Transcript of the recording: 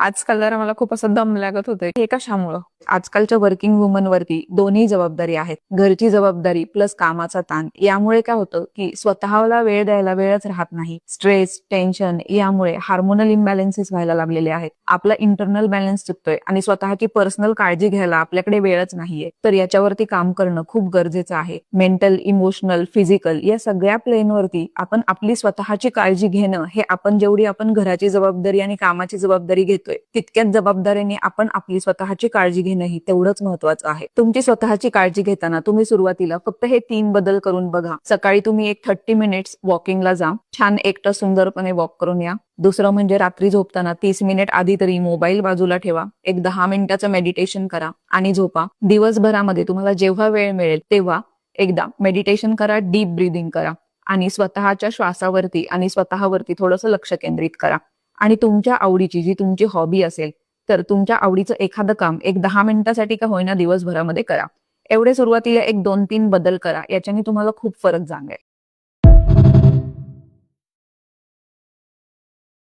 आजकाल जरा मला खूप असं दम लागत होतंय. हे कशामुळं? आजकालच्या वर्किंग वुमन वरती दोन्ही जबाबदारी आहेत. घरची जबाबदारी प्लस कामाचा ताण. यामुळे काय होतं की स्वतःला वेळ द्यायला वेळच राहत नाही. स्ट्रेस, टेन्शन यामुळे हार्मोनल इम्बॅलन्सेस व्हायला लागलेले आहेत. आपला इंटरनल बॅलन्स चुकतोय आणि स्वतःची पर्सनल काळजी घ्यायला आपल्याकडे वेळच नाहीये. तर याच्यावरती काम करणं खूप गरजेचं आहे. मेंटल, इमोशनल, फिजिकल या सगळ्या प्लेनवरती आपण आपली स्वतःची काळजी घेणं हे आपण जेवढी आपण घराची जबाबदारी आणि कामाची जबाबदारी घेतोय तितक्याच जबाबदारीने आपण आपली स्वतःची काळजी घेणं ही तेवढंच महत्वाचं आहे. तुमची स्वतःची काळजी घेताना तुम्ही सुरुवातीला फक्त हे 3 बदल करून बघा. सकाळी तुम्ही एक 30 मिनिट्स वॉकिंगला जा. छान एकटं सुंदरपणे वॉक करून या. दुसरं म्हणजे रात्री झोपताना 30 मिनिट आधी तरी मोबाईल बाजूला ठेवा. एक 10 मिनिटाचं मेडिटेशन करा आणि झोपा. दिवसभरामध्ये तुम्हाला जेव्हा वेळ मिळेल तेव्हा एकदा मेडिटेशन करा, डीप ब्रीदिंग करा आणि स्वतःच्या श्वासावरती आणि स्वतःवरती थोडंसं लक्ष केंद्रित करा. आणि तुमच्या आवडीची जी तुमची हॉबी असेल तर तुमच्या आवडीचं एखादं काम एक 10 मिनिटासाठी का होईना दिवसभरामध्ये करा. एवढे सुरुवातीला एक 2-3 बदल करा. याच्याने तुम्हाला खूप फरक जाणवेल.